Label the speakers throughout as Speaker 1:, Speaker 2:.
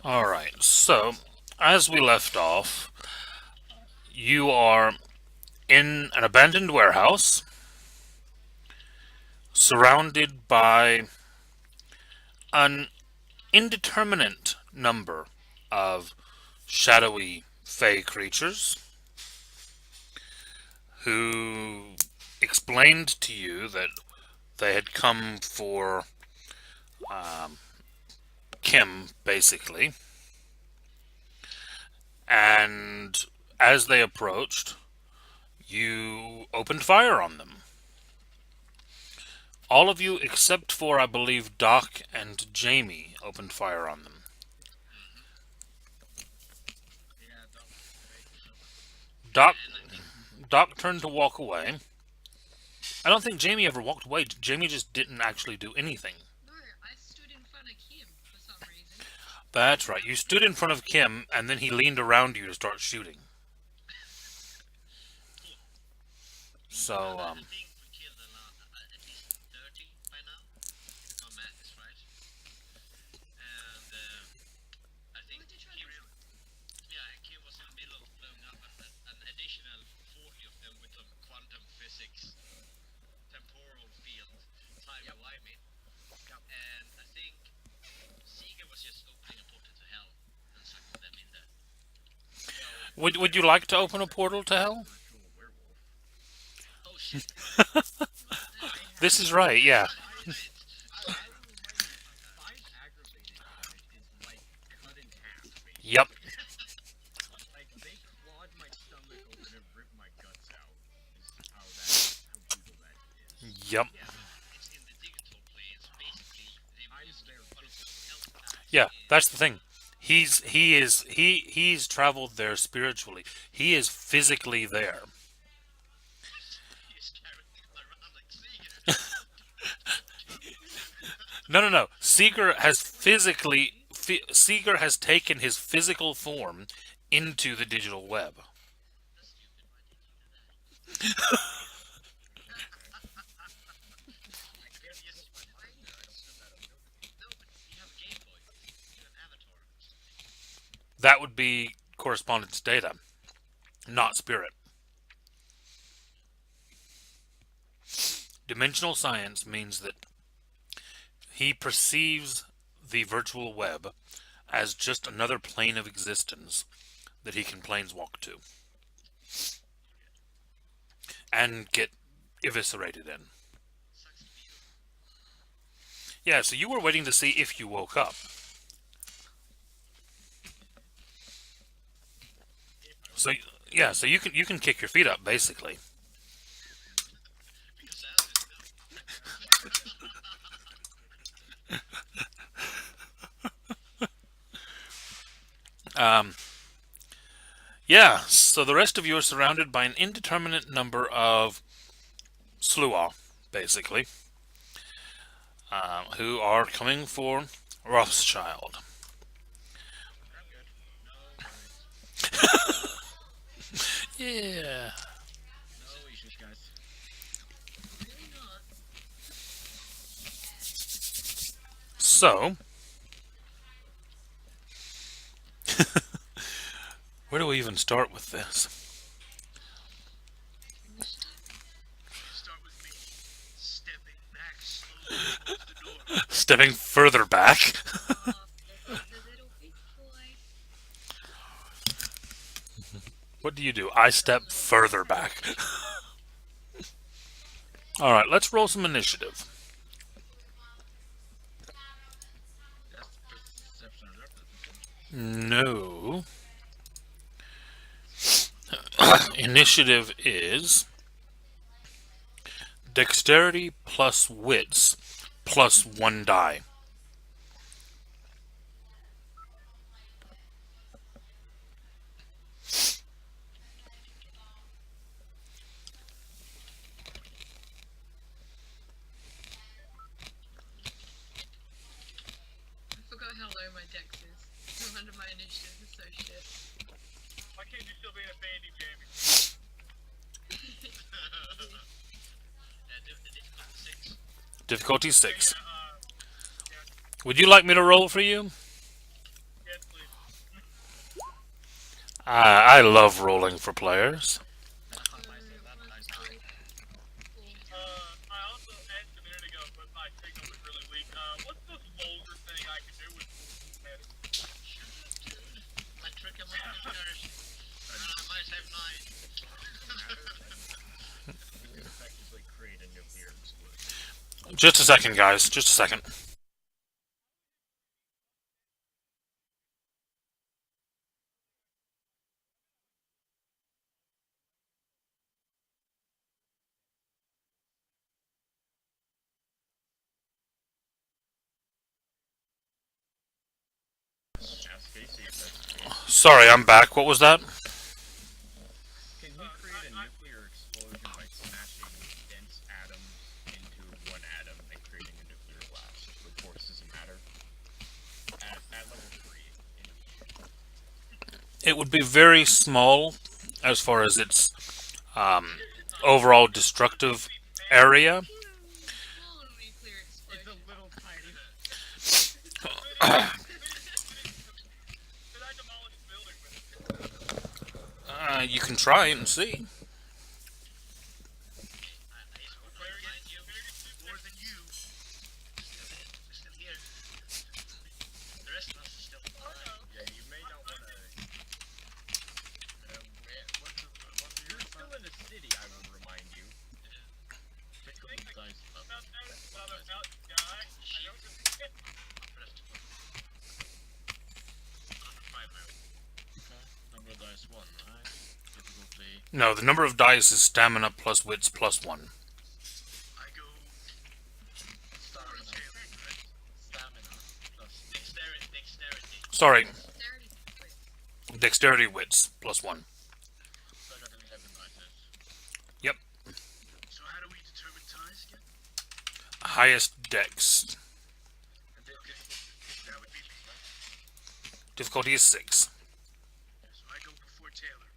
Speaker 1: Alright, so as we left off, you are in an abandoned warehouse surrounded by an indeterminate number of shadowy fey creatures who explained to you that they had come for Kim, basically, and as they approached, you opened fire on them. All of you except for, I believe, Doc and Jamie opened fire on them. Doc Doc turned to walk away. I don't think Jamie ever walked away. Jamie just didn't actually do anything. That's right. You stood in front of Kim, and then he leaned around you to start shooting. So, would you like to open a portal to hell? This is right, yeah. Yep, yep. Yeah, that's the thing. He's traveled there spiritually. He is physically there. No, no, no. Seeger has taken his physical form into the digital web. That would be correspondence data, not spirit. Dimensional science means that he perceives the virtual web as just another plane of existence that he can planeswalk to and get eviscerated in. Yeah, so you were waiting to see if you woke up. So yeah, so you can kick your feet up basically. Um, yeah, so the rest of you are surrounded by an indeterminate number of Sluagh, basically, who are coming for Rothschild. Yeah. So, where do we even start with this? Stepping further back. What do you do? I step further back. All right, let's roll some initiative. No. Initiative is dexterity plus wits plus one die. Difficulty 6. Would you like me to roll for you? I love rolling for players.
Speaker 2: And I find myself that I die.
Speaker 3: I also asked a minute ago, but my signal was really weak. What's the vulgar thing I can do with head?
Speaker 2: Shoot, I trick him with his curse. And I might have nine.
Speaker 4: You can effectively create a nuclear explosion.
Speaker 1: Just a second, guys. Just a second.
Speaker 4: Ask Casey if that's the case.
Speaker 1: Sorry, I'm back. What was that?
Speaker 4: Can he create a nuclear explosion by smashing dense atoms into one atom and creating a nuclear blast with forces of matter? At level 3.
Speaker 1: It would be very small as far as its overall destructive area.
Speaker 2: Small nuclear
Speaker 4: It's
Speaker 2: explosion.
Speaker 4: a little tiny.
Speaker 3: Did I demolish the building with it?
Speaker 1: You can try and see.
Speaker 2: He's behind you. More than you. We're still here. The rest of us is still alive.
Speaker 4: Yeah, you may not want to. You're still in the city, I will remind you.
Speaker 2: Pick up the dice.
Speaker 3: About that, about to die. I don't just get
Speaker 2: Press one. Under 5 now. Okay. Number of dice 1, right? Difficulty.
Speaker 1: No, the number of dice is stamina plus wits plus 1.
Speaker 2: I go. Stamina. Stamina plus dexterity. Dexterity.
Speaker 1: Sorry,
Speaker 5: Dexterity. Wait.
Speaker 1: dexterity wits plus 1.
Speaker 2: So I got 11 dice.
Speaker 1: Yep.
Speaker 2: So how do we determine ties again?
Speaker 1: Highest dex.
Speaker 2: That would be me, right?
Speaker 1: Difficulty is 6.
Speaker 2: So I go before Taylor.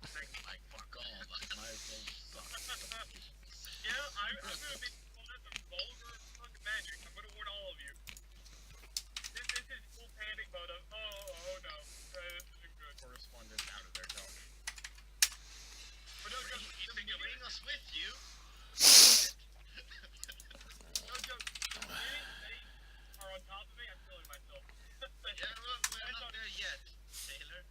Speaker 2: Like, fuck all, but my roll sucks.
Speaker 3: Yeah, I'm gonna be pulling out some vulgar fucking magic. I'm gonna warn all of you. This is full panic mode of, oh no. This isn't good.
Speaker 4: Correspondence out of their dog.
Speaker 3: But no, just,
Speaker 2: You think you're bringing us with you?
Speaker 3: no joke. They are on top of me. I'm killing myself.
Speaker 2: Yeah, well, we're not there yet, Taylor.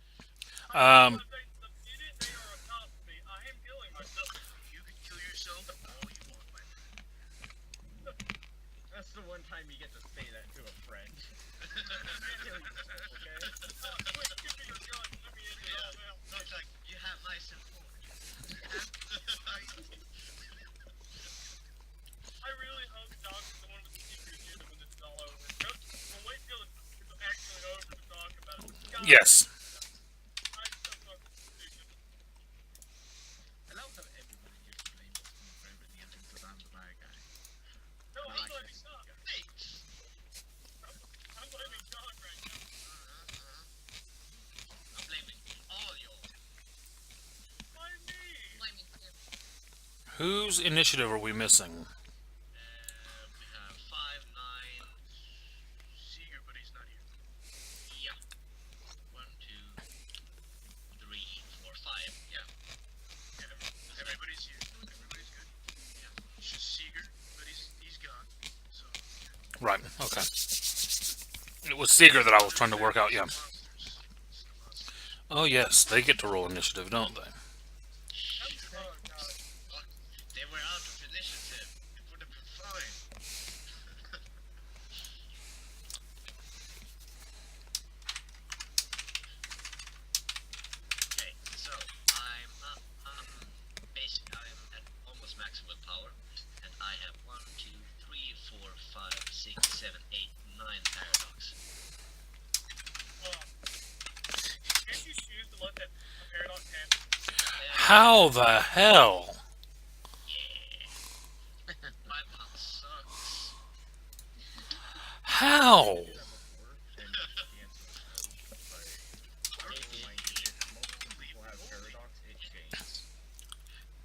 Speaker 1: Um,
Speaker 3: The minute they are on top of me, I am killing myself.
Speaker 2: You can kill yourself all you want, my friend.
Speaker 4: That's the one time you get to say that to a friend. Kill yourself, okay?
Speaker 3: Quick, give me your gun. Let me end it all now.
Speaker 2: Not like you have my support.
Speaker 3: I really hope Doc is the one with the secret agenda when this is all over. We'll wait till it's actually over to talk about it. God,
Speaker 1: yes.
Speaker 3: I'm so fucking stupid.
Speaker 2: I love how everybody just blames me for everything and thinks that I'm the bad guy.
Speaker 3: No,
Speaker 2: I
Speaker 3: I'm
Speaker 2: like
Speaker 3: blaming
Speaker 2: this
Speaker 3: Doc.
Speaker 2: guy. Thanks.
Speaker 3: I'm blaming Doc right now.
Speaker 2: I'm blaming all y'all.
Speaker 3: Why me?
Speaker 5: Blaming him.
Speaker 1: Whose initiative are we missing?
Speaker 2: We have 5, 9. Seeger, but he's not here. Yeah. 1, 2, 3, 4, 5. Yeah. Everybody's here. Everybody's good. Yeah. It's just Seeger, but he's gone. So.
Speaker 1: Right, okay. It was Seeger that I was trying to work out, yeah.
Speaker 2: Monsters.
Speaker 1: Oh, yes, they get to roll initiative, don't they?
Speaker 3: Oh, God.
Speaker 2: Look, they were out of initiative. It would have been fine. Okay, so basically I'm at almost max willpower, and I have 1, 2, 3, 4, 5, 6, 7, 8, 9 paradox.
Speaker 3: Can't you choose to let that paradox happen?
Speaker 1: How the hell?
Speaker 2: Yeah. My mom sucks.
Speaker 1: How?
Speaker 4: And the answer is no, but I will remind you, if multiple people have paradox, it changes.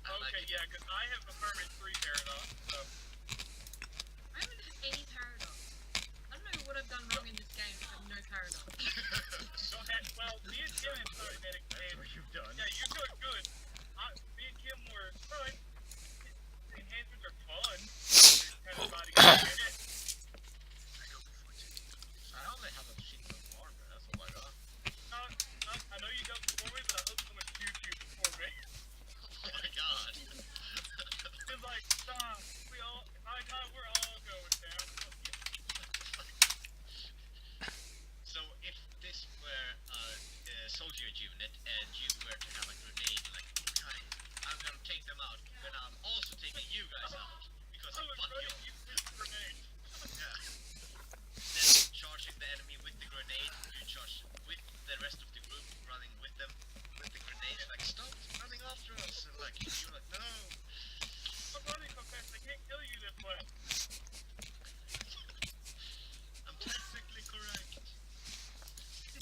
Speaker 3: Okay, yeah, because I have a permanent 3 paradox, so.
Speaker 5: I haven't had any paradox. I don't know what I've done wrong in this game to have no paradox.
Speaker 3: Well, me and Tim have started getting
Speaker 4: That's what you've done.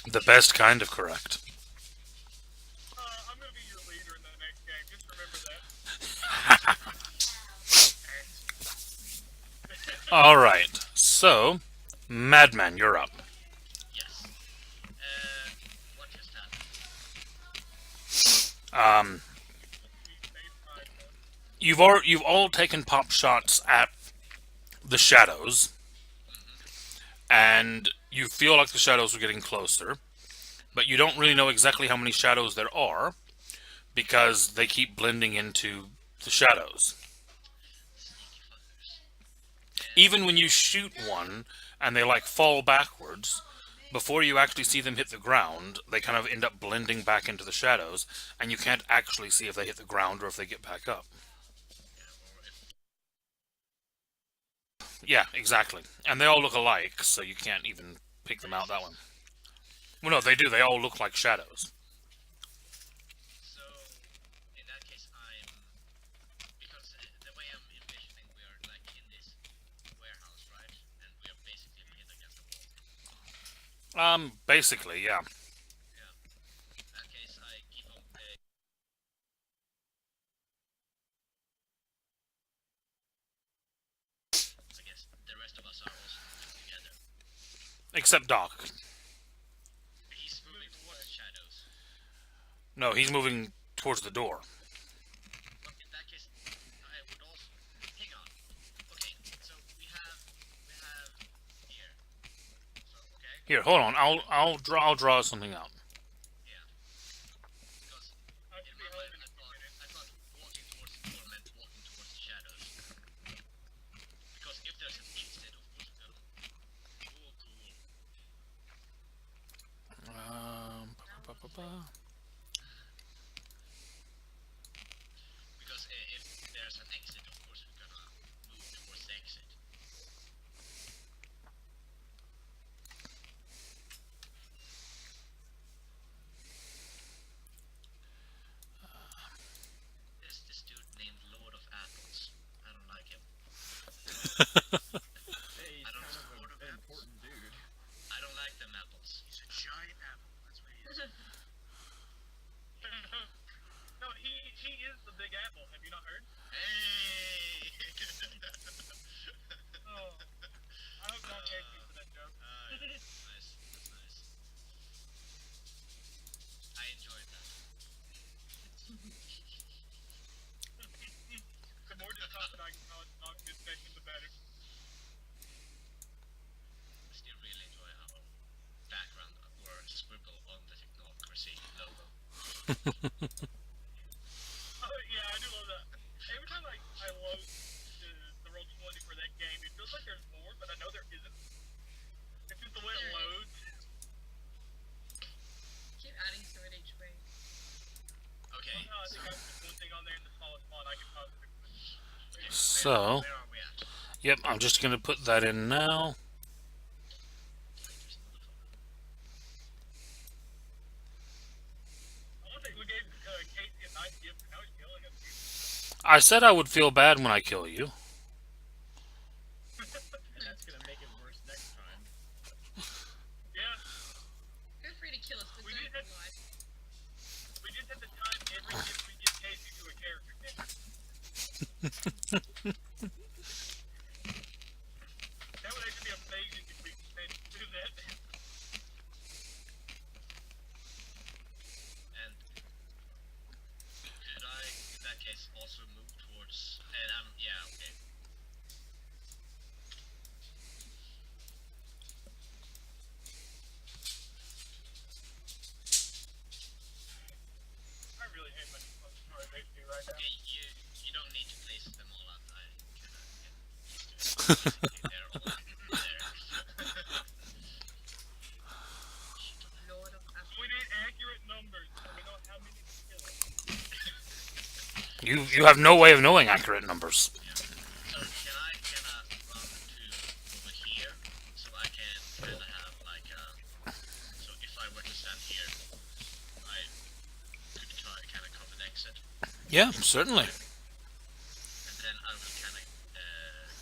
Speaker 1: The best kind of correct.
Speaker 3: I'm gonna be your leader in the next game. Just remember that.
Speaker 1: All right. So, Madman, you're up.
Speaker 2: Yes. What just happened?
Speaker 1: Um,
Speaker 3: We save time, though.
Speaker 1: you've all taken pop shots at the shadows, and you feel like the shadows are getting closer, but you don't really know exactly how many shadows there are because they keep blending into the shadows.
Speaker 2: Sneaky fuckers.
Speaker 1: Even when you shoot one and they like fall backwards, before you actually see them hit the ground, they kind of end up blending back into the shadows, and you can't actually see if they hit the ground or if they get back up.
Speaker 2: Yeah, or if
Speaker 1: Yeah, exactly. And they all look alike, so you can't even pick them out that one. Well, no, they do. They all look like shadows.
Speaker 2: so. In that case, I'm because the way I'm envisioning, we are like in this warehouse, right? And we are basically pinned against the wall.
Speaker 1: Basically, yeah.
Speaker 2: Yeah. In that case, I keep on. I guess the rest of us are also moving together.
Speaker 1: Except Doc.
Speaker 2: He's moving towards shadows.
Speaker 1: No, he's moving towards the door.
Speaker 2: Well, in that case, I would also. Hang on. Okay, so we have here. So okay,
Speaker 1: Here, hold on. I'll draw something out.
Speaker 2: yeah. Because
Speaker 3: I
Speaker 2: in
Speaker 3: should be
Speaker 2: my
Speaker 3: home
Speaker 2: mind,
Speaker 3: in a few minutes.
Speaker 2: I thought walking towards the door meant walking towards the shadows. Because if there's an exit, of course we're gonna. Oh, cool.
Speaker 1: Ba, ba, ba, ba.
Speaker 2: Because if there's an exit, of course we're gonna move towards the exit. There's this dude named Lord of Apples. I don't like him.
Speaker 4: Hey, he's
Speaker 2: I don't
Speaker 4: kind of
Speaker 2: support
Speaker 4: an
Speaker 2: him.
Speaker 4: important dude.
Speaker 2: I don't like them apples. He's a giant apple. That's what he is.
Speaker 3: No, he is the Big Apple. Have you not heard?
Speaker 2: Hey!
Speaker 3: Oh, I hope Doc hates me for that joke.
Speaker 2: Yeah, that's nice. That's nice. I enjoyed that.
Speaker 3: The more discussion I can cause Doc in this session, the better.
Speaker 2: I still really enjoy our background or scribble on the Technocracy logo.
Speaker 3: Oh, yeah, I do love that. Every time I load the Roll20 for that game, it feels like there's more, but I know there isn't. It's just the way it loads.
Speaker 5: Keep adding to it each week.
Speaker 2: Okay.
Speaker 3: I think I put one thing on there in the smallest font I can possibly put.
Speaker 1: So,
Speaker 2: Where are we at?
Speaker 1: yep, I'm just going to put that in now.
Speaker 2: Dangerous motherfucker.
Speaker 3: I want to say we gave Casey a nice gift, and now he's killing us.
Speaker 1: I said I would feel bad when I kill you.
Speaker 4: And that's gonna make it worse next time.
Speaker 3: Yeah,
Speaker 5: Feel free to kill us, but
Speaker 3: We
Speaker 5: don't
Speaker 3: did have-
Speaker 5: lie.
Speaker 3: we just have to time every gift we give Casey to a character. That would actually be amazing if we managed to do that.
Speaker 2: And could I, in that case, also move towards? And yeah, okay.
Speaker 3: I really hate my basically right now.
Speaker 2: Okay, you don't need to place them all out. I kind of get used to it. Basically, they're all there.
Speaker 5: Lord of Apples.
Speaker 3: We need accurate numbers so we know how many to kill.
Speaker 1: You have no way of knowing accurate numbers.
Speaker 2: So can I run to over here so I can kind of have like so if I were to stand here, I could kind of cover the exit,
Speaker 1: Yeah, certainly.
Speaker 2: and then I will kind of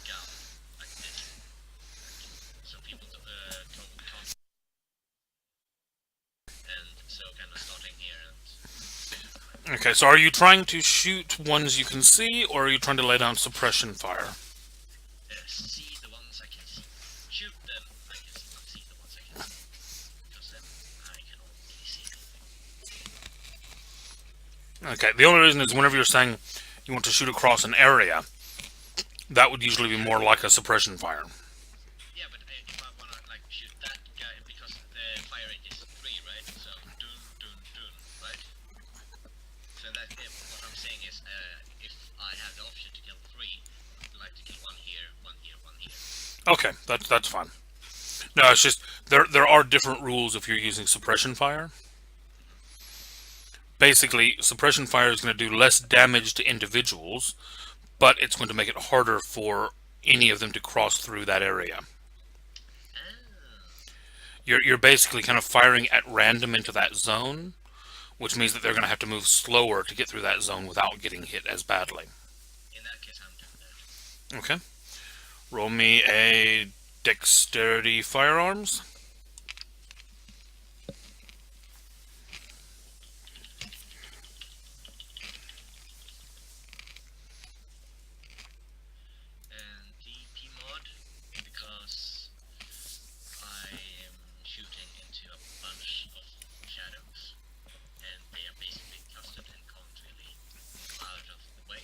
Speaker 2: gun like this, so people can't. and so kind of starting here and
Speaker 1: Okay, so are you trying to shoot ones you can see, or are you trying to lay down suppression fire?
Speaker 2: see the ones I can see. Shoot them I can see, not see the ones I can see. Because then I can only see nothing.
Speaker 1: Okay, the only reason is whenever you're saying you want to shoot across an area, that would usually be more like a suppression fire.
Speaker 2: Yeah, but if I wanna like shoot that guy, because the fire rate is 3, right? So dun dun dun, right? So that what I'm saying is, if I have the option to kill 3, I'd like to kill one here, one here, one here.
Speaker 1: Okay, that's fine. No, it's just there are different rules if you're using suppression fire. Basically, suppression fire is going to do less damage to individuals, but it's going to make it harder for any of them to cross through that area.
Speaker 2: Oh.
Speaker 1: You're basically kind of firing at random into that zone, which means that they're going to have to move slower to get through that zone without getting hit as badly.
Speaker 2: In that case, I'm doing that.
Speaker 1: Okay. Roll me a dexterity firearms.
Speaker 2: And DP mod, because I am shooting into a bunch of shadows, and they are basically clustered and can't really move out of the way.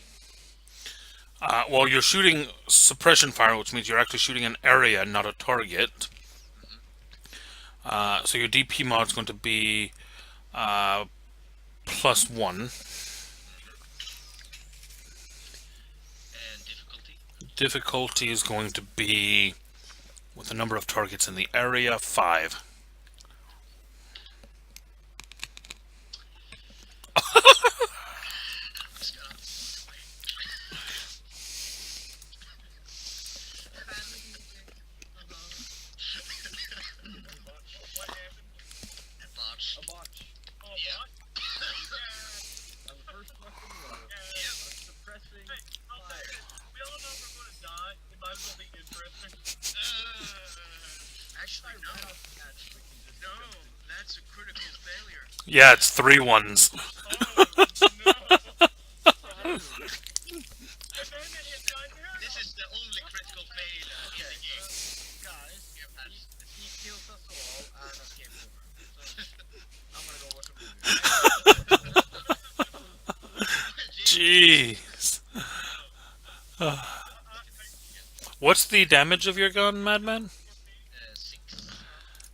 Speaker 1: Well, you're shooting suppression fire, which means you're actually shooting an area, not a target. So your DP mod is going to be +1.
Speaker 2: And difficulty?
Speaker 1: Difficulty is going to be, with the number of targets in the area, 5.
Speaker 2: I'm just gonna walk away.
Speaker 5: Bad music.
Speaker 3: What happened?
Speaker 2: A botch.
Speaker 4: A botch.
Speaker 3: Oh,
Speaker 2: Yeah.
Speaker 3: what? Yeah.
Speaker 4: The first weapon was
Speaker 3: Yeah.
Speaker 4: suppressing
Speaker 3: Hey, I'll say
Speaker 4: fire.
Speaker 3: this. We all know we're gonna die. It might as well be interesting.
Speaker 2: Actually, no. No, that's a critical failure.
Speaker 1: Yeah, it's 3 ones.
Speaker 3: Oh, no. And then it hit down here.
Speaker 2: This is the only critical failure in the game.
Speaker 4: Guys,
Speaker 2: You've had
Speaker 4: he kills us all, and that's game over. So, I'm gonna go watch a movie.
Speaker 1: Jeez. What's the damage of your gun, Madman?
Speaker 2: 6.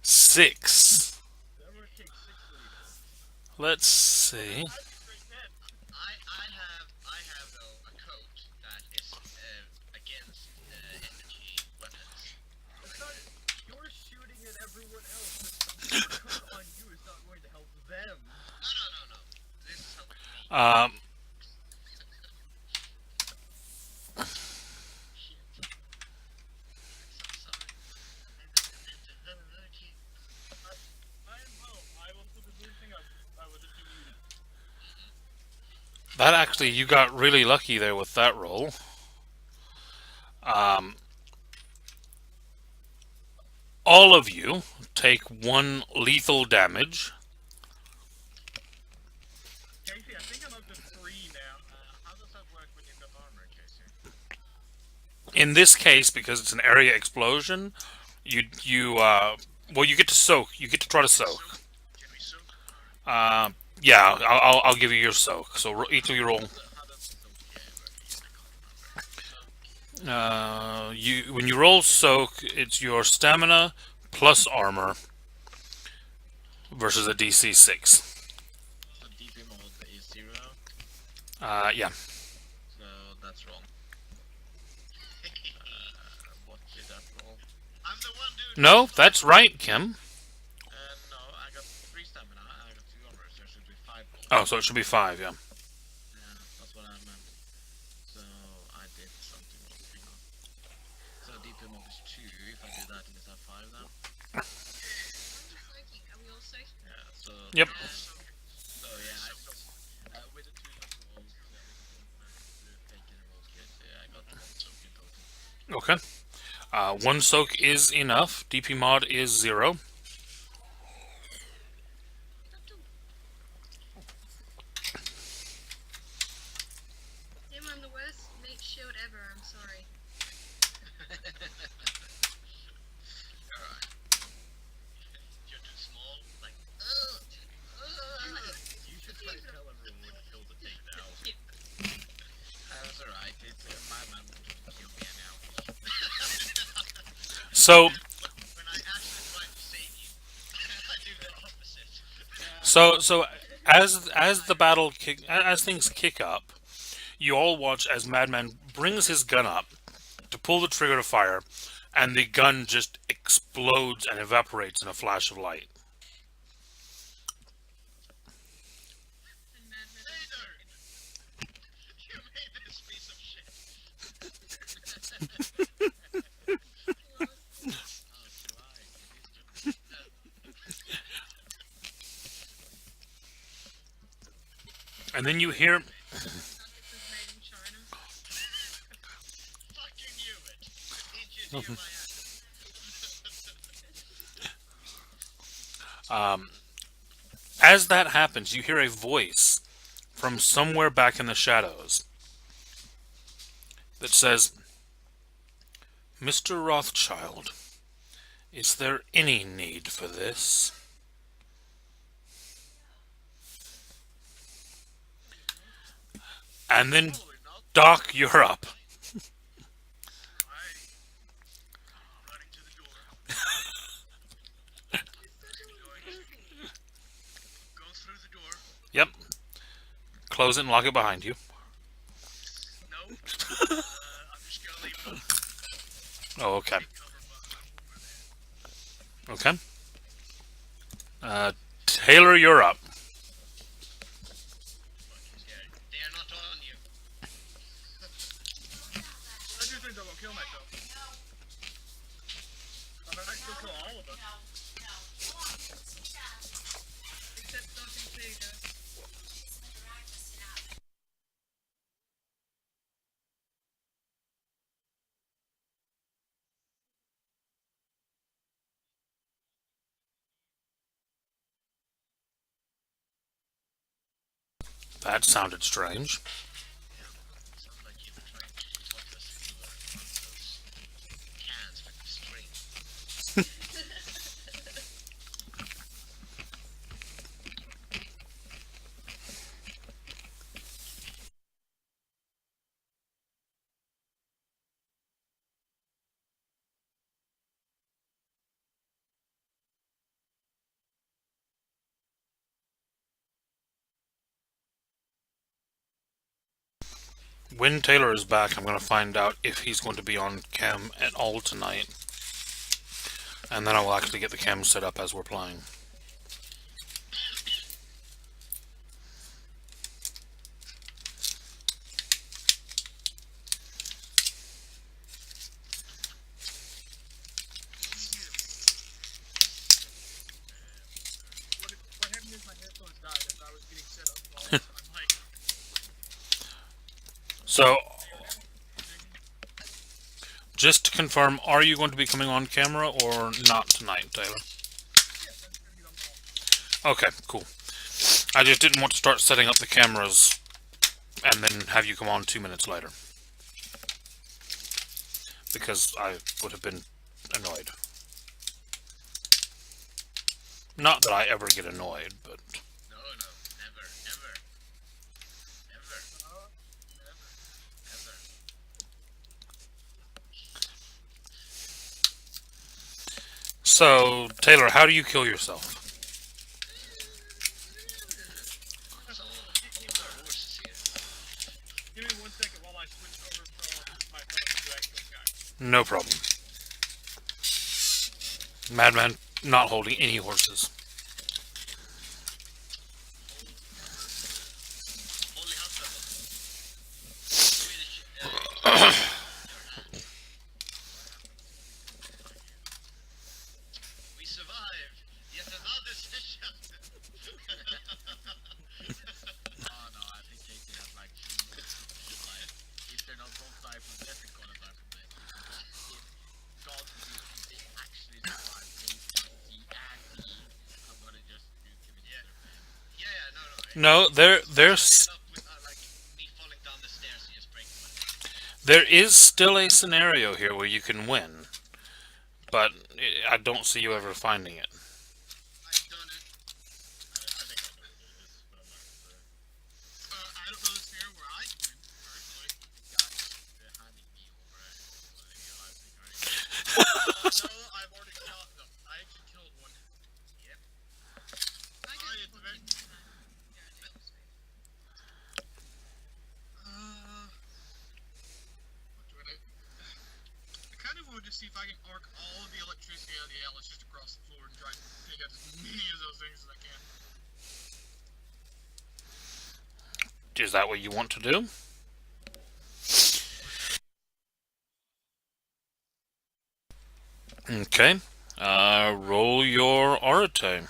Speaker 1: 6.
Speaker 4: That would take 6 liters.
Speaker 1: Let's see.
Speaker 3: That's a great hit.
Speaker 2: I have though a code that is against energy weapons.
Speaker 4: It's not, you're shooting at everyone else, but your code on you is not going to help them.
Speaker 2: No. This is helping me.
Speaker 1: Um,
Speaker 2: Shit. I'm so sorry. I didn't mean to hurt you.
Speaker 3: I am home. I will put the blue thing up. I was just muted.
Speaker 1: that actually, you got really lucky there with that roll. All of you take 1 lethal damage.
Speaker 3: Casey, I think I'm up to 3 now.
Speaker 4: How does that work when you've got armor, Casey?
Speaker 1: In this case, because it's an area explosion, well, you get to soak. You get to try to soak.
Speaker 2: Can we soak?
Speaker 1: Yeah, I'll give you your soak. So each of you roll.
Speaker 2: How does the soak work? I can't remember.
Speaker 1: When you roll soak, it's your stamina plus armor versus a DC 6.
Speaker 4: So DP mode is 0,
Speaker 1: Yeah.
Speaker 4: so that's wrong. What did that roll?
Speaker 2: I'm the one dude.
Speaker 1: No, that's right, Kim.
Speaker 4: No, I got 3 stamina, I got 2 armor, so it should be 5 rolls.
Speaker 1: Oh, so it should be 5, yeah.
Speaker 4: Yeah, that's what I meant. So I did something wrong. Hang on. So DP mode is 2. If I do that, is that 5 then?
Speaker 5: I'm psychic. Are we all psychic?
Speaker 4: Yeah. So
Speaker 1: Yep.
Speaker 4: So yeah, I saw with the 2 first rolls, taking the rolls good. So yeah, I got 1 soak in total.
Speaker 1: Okay. 1 soak is enough. DP mod is 0. So,
Speaker 2: When I actually try to save you, I do the opposite.
Speaker 1: so as the battle as things kick up, you all watch as Madman brings his gun up to pull the trigger to fire, and the gun just explodes and evaporates in a flash of light.
Speaker 5: And Madman
Speaker 2: Later! You made this piece of shit.
Speaker 5: Well,
Speaker 2: Oh, do I? It is
Speaker 1: And then you hear
Speaker 5: and this is made in China.
Speaker 2: fucking knew it. Did you hear my
Speaker 1: as that happens, you hear a voice from somewhere back in the shadows that says, "Mr. Rothschild, is there any need for this?" And then,
Speaker 2: Probably not.
Speaker 1: Doc, you're up.
Speaker 2: Alrighty. Running to the door. Go through the door.
Speaker 1: Yep. Close it and lock it behind you.
Speaker 2: No. I'm just gonna leave it open.
Speaker 1: Oh, okay.
Speaker 2: Cover over there.
Speaker 1: Okay. Taylor, you're up.
Speaker 2: Fucking scared. They are not on you.
Speaker 3: I do think I will kill myself. I might still kill all of us.
Speaker 5: Except Dr. Sega.
Speaker 1: That sounded strange.
Speaker 2: Sounds like you were trying to talk us into one of those cans with the string.
Speaker 1: When Taylor is back, I'm going to find out if he's going to be on cam at all tonight. And then I will actually get the cam set up as we're playing.
Speaker 3: What happened is my headphones died as I was getting set up. So I'm like,
Speaker 1: So, just to confirm, are you going to be coming on camera or not tonight, Taylor?
Speaker 3: yes, I'm just gonna get on the wall.
Speaker 1: Okay, cool. I just didn't want to start setting up the cameras and then have you come on 2 minutes later. Because I would have been annoyed. Not that I ever get annoyed, but...
Speaker 2: No, never, ever. Ever, ever.
Speaker 1: So, Taylor, how do you kill yourself?
Speaker 2: So, keep our horses here.
Speaker 3: Give me 1 second while I switch over from my phone to actual Skype.
Speaker 1: No problem. Madman not holding any horses.
Speaker 2: Only hunter. We survived yet another session.
Speaker 4: Oh no, I think Casey has like 3 minutes to survive. If they're not both die from death, they're gonna die from death. If God forbid, if they actually survive Casey, he and me, I'm gonna just nuke him into their bed.
Speaker 2: Yeah, no.
Speaker 1: No, there's
Speaker 2: End up with like me falling down the stairs and just breaking my neck.
Speaker 1: there is still a scenario here where you can win, but I don't see you ever finding it.
Speaker 2: I've done it.
Speaker 4: I think I know what it is, but I'm not sure.
Speaker 3: I don't know the scenario where I win, personally.
Speaker 4: The guy handing me over, I didn't realize he already.
Speaker 2: Oh no,
Speaker 3: if I can arc all of the electricity out of the outlets just across the floor and try to take out as many of those things as I can.
Speaker 1: Is that what you want to do? Okay. Roll your Arate.
Speaker 3: Right.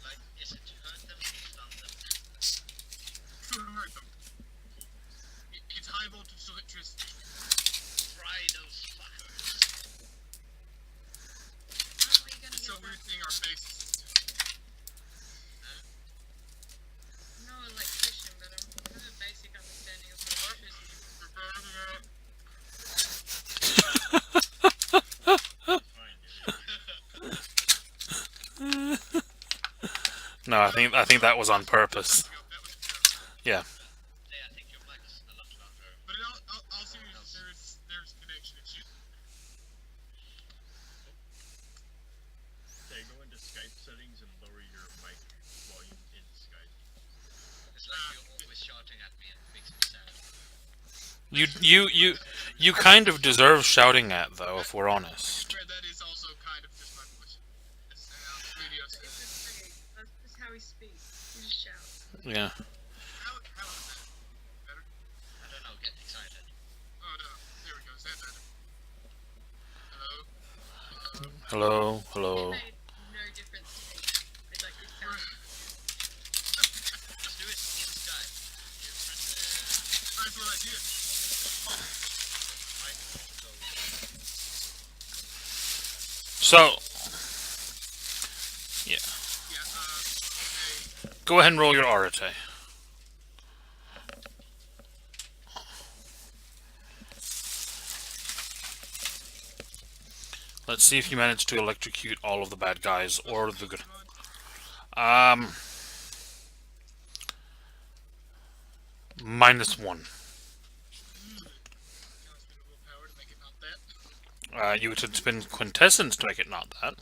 Speaker 2: Like, is it to hurt them or stun them?
Speaker 3: To hurt them. It's high voltage electricity.
Speaker 2: Fry those fuckers.
Speaker 5: How are you gonna
Speaker 3: It's
Speaker 5: get
Speaker 3: overheating our bases.
Speaker 5: I'm no electrician, but I have a basic understanding of electricity.
Speaker 3: We're burning out.
Speaker 4: Fine, dude.
Speaker 1: No, I think that was on purpose.
Speaker 3: That was a joke.
Speaker 1: Yeah.
Speaker 2: Yeah, I think your mic is a lot louder.
Speaker 3: But in all seriousness, there's connection issues.
Speaker 4: Okay, go into Skype settings and lower your mic volume in Skype.
Speaker 2: It's like you're always shouting at me and it makes me sad.
Speaker 1: You kind of deserve shouting at, though, if we're honest.
Speaker 3: That is also kind of just my voice. That's how the video says.
Speaker 5: That's just how he speaks. He just shouts.
Speaker 1: Yeah.
Speaker 3: How is that? Better?
Speaker 2: I don't know, get excited.
Speaker 3: Oh no. There we go. Is that better? Hello?
Speaker 1: Hello,
Speaker 5: It
Speaker 1: hello.
Speaker 5: made no difference to me. It's like it sounded.
Speaker 2: Just do it in Skype. You press the
Speaker 3: That's what I did.
Speaker 2: mic, so
Speaker 1: So, yeah.
Speaker 3: Yeah, okay.
Speaker 1: Go ahead and roll your Arate. Let's see if you manage to electrocute all of the bad guys or the good. -1.
Speaker 3: Can I spend a willpower to make it not that?
Speaker 1: You would spend quintessence to make it not that.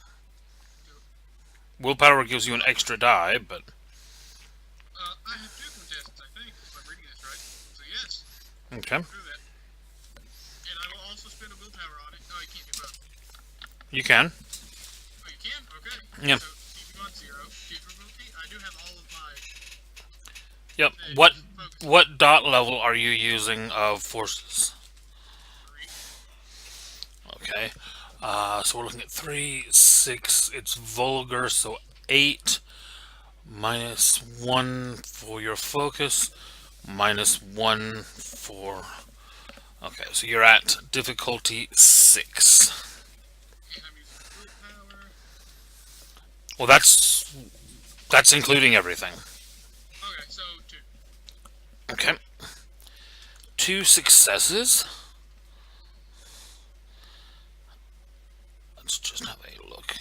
Speaker 1: Willpower gives you an extra die, but
Speaker 3: I have 2 contestants, I think, if I'm reading this right. So yes,
Speaker 1: okay.
Speaker 3: do that. And I will also spend a willpower on it. No, you can't do both.
Speaker 1: You can.
Speaker 3: Oh, you can? Okay.
Speaker 1: Yeah.
Speaker 3: So keeping on 0. Difficulty. I do have all of my
Speaker 1: Yep.
Speaker 3: things
Speaker 1: What
Speaker 3: focused.
Speaker 1: dot level are you using of forces?
Speaker 3: 3.
Speaker 1: Okay. So we're looking at 3, 6. It's vulgar, so 8. -1 for your focus. -1 for. Okay, so you're at difficulty 6.
Speaker 3: And I'm using willpower.
Speaker 1: Well, that's including everything.
Speaker 3: Okay, so 2.
Speaker 1: Okay. 2 successes. Let's just have a look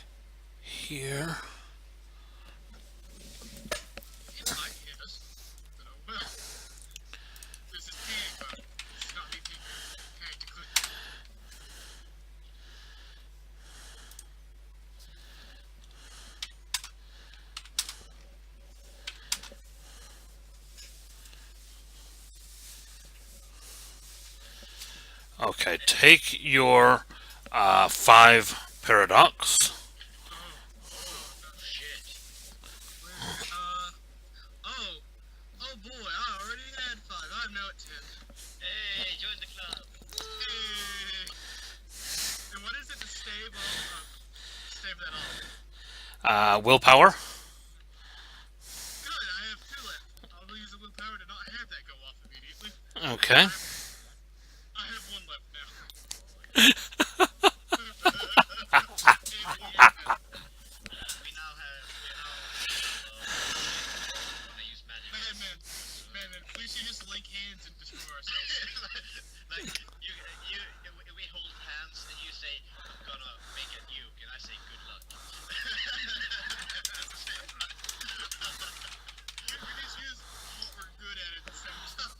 Speaker 1: here.
Speaker 3: It might hit us. But oh well. This is panic mode. This is not me thinking tactically.
Speaker 1: Okay, take your 5 paradox.
Speaker 2: shit.
Speaker 3: Oh boy, I already had 5. I'm now at 10.
Speaker 2: Hey, join the club.
Speaker 3: Hey. And what is it to stave that off?
Speaker 1: Willpower.
Speaker 3: Good, I have 2 left. I'll use the willpower to not have that go off immediately.
Speaker 1: Okay.
Speaker 3: I have 1 left now.
Speaker 2: We now have, wanna use magic.
Speaker 3: Man, please you just link hands and destroy ourselves.
Speaker 2: Like, we hold hands and you say, I'm gonna make a nuke, and I say, good luck.
Speaker 3: We just use what we're good at the same time.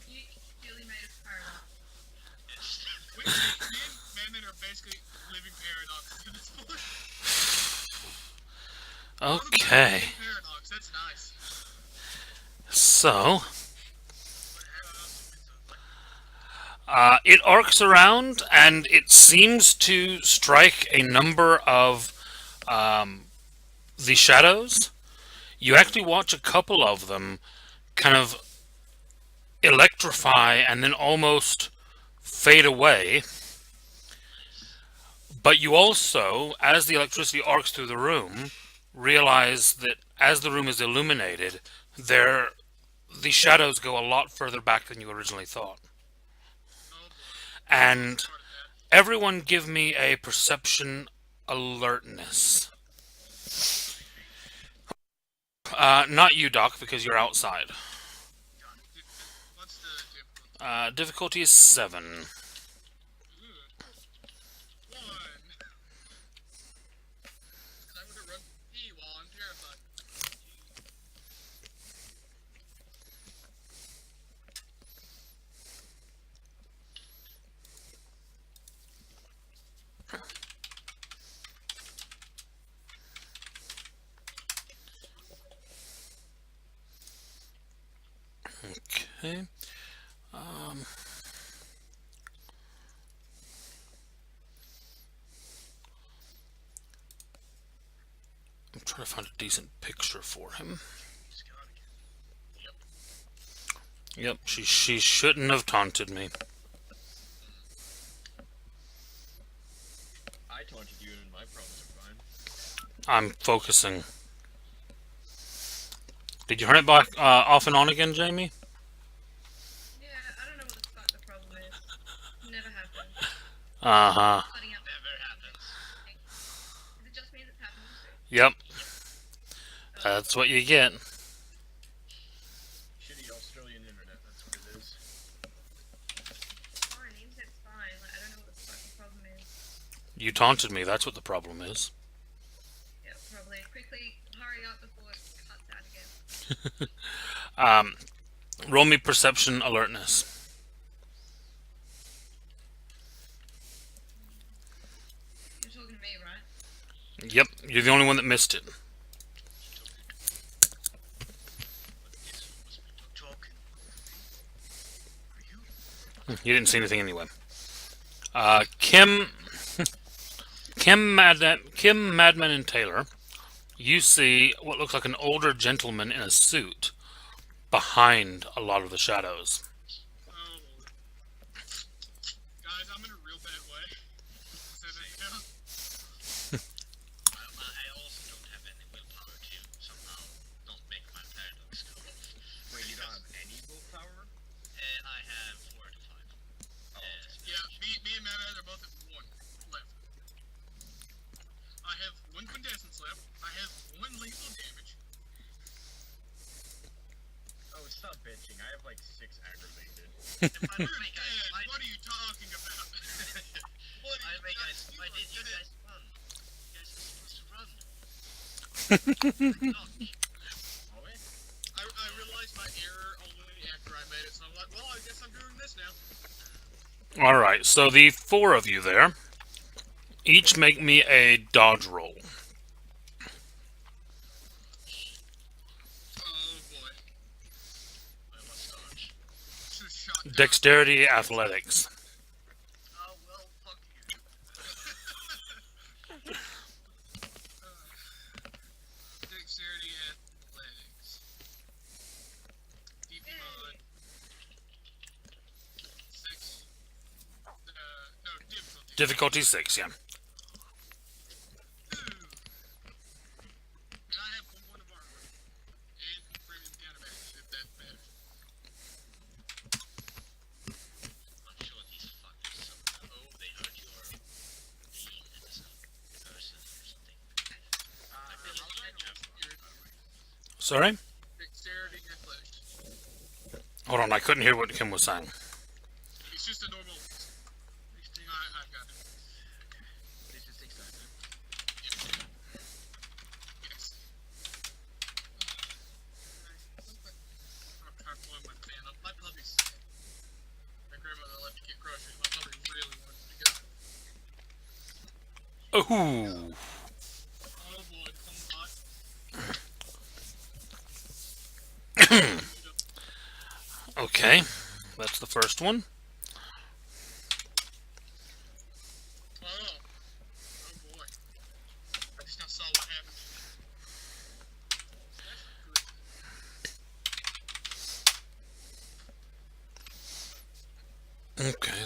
Speaker 5: You really made a paradox.
Speaker 3: Me and Man are basically living paradoxes at this point.
Speaker 1: Okay.
Speaker 3: Paradox, that's nice.
Speaker 1: So, It arcs around and it seems to strike a number of the shadows. You actually watch a couple of them kind of electrify and then almost fade away. But you also, as the electricity arcs through the room, realize that as the room is illuminated, the shadows go a lot further back than you originally thought.
Speaker 3: Oh boy.
Speaker 1: And
Speaker 3: Part of that.
Speaker 1: everyone give me a perception alertness. Not you, Doc, because you're outside.
Speaker 3: What's the difficulty?
Speaker 1: Difficulty is 7.
Speaker 3: Ooh. 1. Because I'm gonna run pee while I'm terrified.
Speaker 1: Okay. I'm trying to find a decent picture for him.
Speaker 2: He's gone again.
Speaker 1: Yep, she shouldn't have taunted me.
Speaker 4: I taunted you and my problems are fine.
Speaker 1: I'm focusing. Did you turn it back off and on again, Jamie?
Speaker 5: Yeah, I don't know what the fuck the problem is. Never happened.
Speaker 1: Uh-huh.
Speaker 5: Cutting out.
Speaker 2: Never happens.
Speaker 5: Is it just me that's happening?
Speaker 1: Yep. That's what you get.
Speaker 4: Shitty Australian internet, that's what it is.
Speaker 5: Fine, the internet's fine. Like, I don't know what the fuck the problem is.
Speaker 1: You taunted me, that's what the problem is.
Speaker 5: Yeah, probably. Quickly, hurry up before it cuts out again.
Speaker 1: Roll me perception alertness.
Speaker 5: You're talking to me, right?
Speaker 1: Yep, you're the only one that missed it.
Speaker 2: Talking.
Speaker 1: You didn't see anything anyway. Kim, Madman, and Taylor, you see what looks like an older gentleman in a suit behind a lot of the shadows.
Speaker 3: Oh boy. Guys, I'm in a real bad way. So that you know.
Speaker 2: I also don't have any willpower to somehow not make my paradox go off.
Speaker 4: Wait, you don't have any willpower?
Speaker 2: I have 4 out of 5.
Speaker 3: Yeah, me and Matt are both at 1 left. I have 1 quintessence left. I have 1 lethal damage.
Speaker 4: Oh, stop bitching. I have like 6 aggravated.
Speaker 3: You're dead. What are you talking about? What
Speaker 2: By
Speaker 3: are
Speaker 2: the way, guys,
Speaker 3: you
Speaker 2: why
Speaker 3: are
Speaker 2: did you
Speaker 3: dead.
Speaker 2: guys run? You guys were supposed to run. Knock.
Speaker 4: Oh, wait.
Speaker 3: I realized my error only after I made it, so I'm like, well, I guess I'm doing this now.
Speaker 1: Alright, so the 4 of you there, each make me a dodge roll.
Speaker 3: Oh boy.
Speaker 2: I was dodge.
Speaker 3: Just shot down.
Speaker 1: Dexterity, athletics.
Speaker 2: Oh, well, fuck you.
Speaker 3: Dexterity athletics. DP mod. 6. No, difficulty.
Speaker 1: Difficulty 6, yeah.
Speaker 3: Ooh. And I have 1 point of armor. And premium countermeasures, if that matters.
Speaker 2: I'm sure these fuckers somehow. Oh, they heard your being as a person or something. I really
Speaker 3: I'll
Speaker 2: check
Speaker 3: check
Speaker 2: out.
Speaker 3: your
Speaker 1: Sorry?
Speaker 3: dexterity athletics.
Speaker 1: Hold on, I couldn't hear what Kim was saying.
Speaker 3: It's just a normal. I've got it.
Speaker 4: This is exciting.
Speaker 3: Yes. I'm trying to pull my fan up. My puppy's sick. My grandmother left to get groceries. My puppy really wanted to go.
Speaker 1: Ooh.
Speaker 3: Oh boy, I'm hot.
Speaker 1: Okay, that's the first one.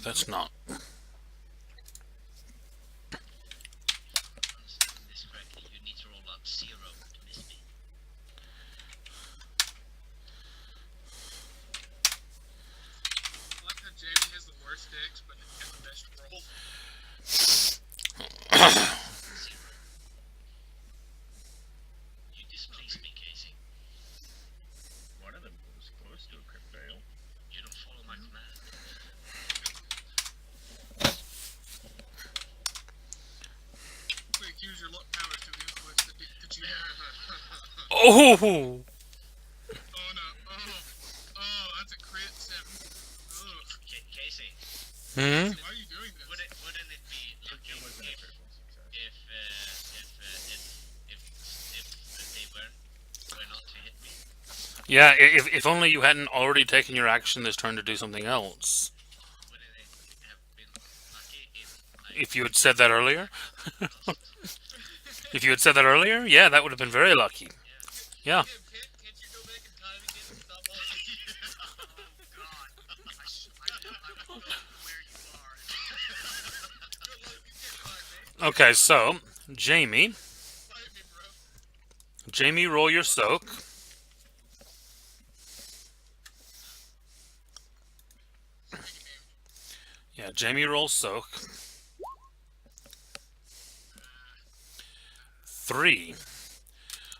Speaker 1: that's not.
Speaker 2: Understanding this correctly, you need to roll up 0 to miss me.
Speaker 3: I like how Jamie has the worst decks, but he has the best roll.
Speaker 2: 0. You displease me, Casey.
Speaker 4: One of them was close to a crit fail.
Speaker 2: You don't follow my command.
Speaker 3: Quick, use your luck powers to influence the dick that you have.
Speaker 1: Oh!
Speaker 3: Oh no. Oh, that's a crit 7. Ugh.
Speaker 2: Casey,
Speaker 1: Hmm?
Speaker 3: Why are you doing this?
Speaker 2: wouldn't it be lucky
Speaker 4: It wasn't a critical success.
Speaker 2: if they were not to hit me?
Speaker 1: Yeah, if only you hadn't already taken your action this turn to do something else.
Speaker 2: Wouldn't it have been lucky if
Speaker 1: If you had said that earlier? If you had said that earlier, yeah, that would have been very lucky. Yeah.
Speaker 3: Can't you go back in time again and stop all this?
Speaker 2: Oh God! I won't know where you are.
Speaker 3: Good luck, you can't find me.
Speaker 1: Okay, so, Jamie.
Speaker 3: Fight me, bro.
Speaker 1: Jamie, roll your soak. Yeah, Jamie rolls soak. 3.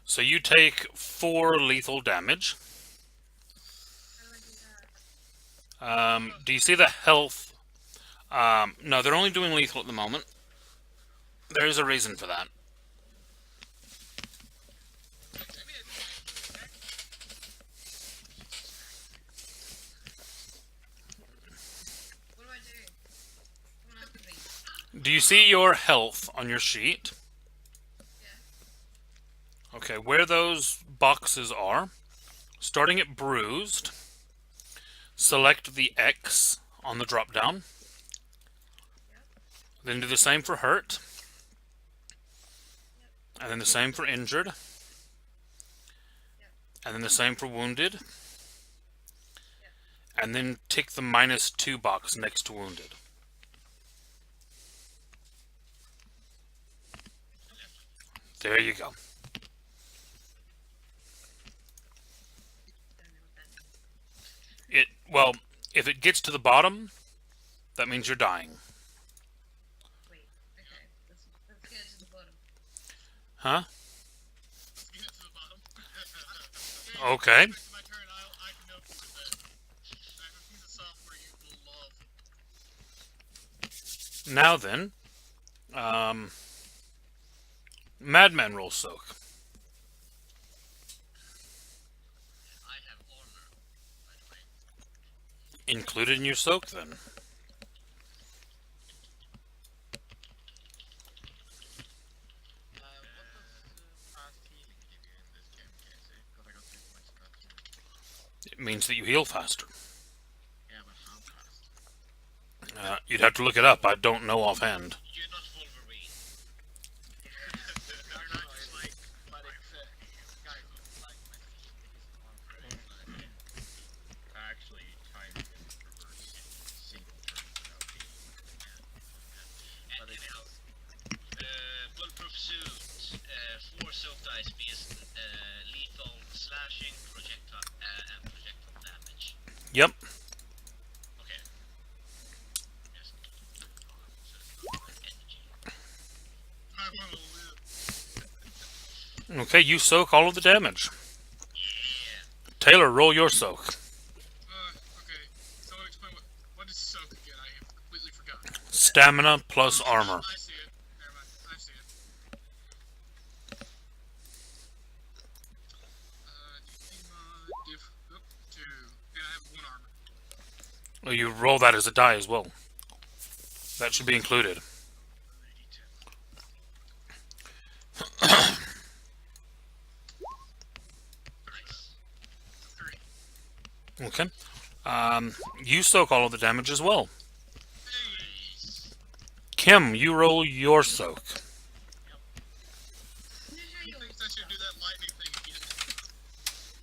Speaker 1: So you take 4 lethal damage.
Speaker 5: How do I do that?
Speaker 1: Do you see the health? No, they're only doing lethal at the moment. There's a reason for that.
Speaker 5: What do I do? Someone help me.
Speaker 1: Do you see your health on your sheet?
Speaker 5: Yeah.
Speaker 1: Okay, where those boxes are, starting at bruised, select the X on the drop down. Then do the same for hurt. And then the same for injured. And then the same for wounded. And then tick the -2 box next to wounded. There you go.
Speaker 5: Don't know what that means.
Speaker 1: Well, if it gets to the bottom, that means you're dying.
Speaker 5: Wait. Okay. Let's get to the bottom.
Speaker 1: Huh?
Speaker 3: Let's get to the bottom.
Speaker 1: Okay.
Speaker 3: My turn, I can help you with that. I have a piece of software you will love.
Speaker 1: Now then, Madman roll soak.
Speaker 2: I have armor, by the way.
Speaker 1: Included in your soak then.
Speaker 4: What does fast healing give you in this game, Casey? Because I got 3 points of fast healing.
Speaker 1: It means that you heal faster.
Speaker 4: Yeah, but how fast?
Speaker 1: You'd have to look it up. I don't know offhand.
Speaker 2: You're not Wolverine.
Speaker 4: You're not just like, but it's, guys, like, my healing is on credit. Actually, time in reverse single turn without healing.
Speaker 2: And anyhow, bulletproof suit, 4 soak dice vs lethal slashing, projectile and projectile damage.
Speaker 1: Yep.
Speaker 2: Okay. Yes. So, energy.
Speaker 3: I want to live.
Speaker 1: Okay, you soak all of the damage.
Speaker 2: Yeah.
Speaker 1: Taylor, roll your soak.
Speaker 3: Okay. Someone explain what is soak again? I have completely forgotten.
Speaker 1: Stamina plus armor.
Speaker 3: I see it. Never mind. I see it. Div up 2. And I have 1 armor.
Speaker 1: Well, you roll that as a die as well. That should be included.
Speaker 2: Nice.
Speaker 3: 3.
Speaker 1: Okay. You soak all of the damage as well.
Speaker 3: Hey.
Speaker 1: Kim, you roll your soak.
Speaker 3: He thinks I should do that lightning thing again.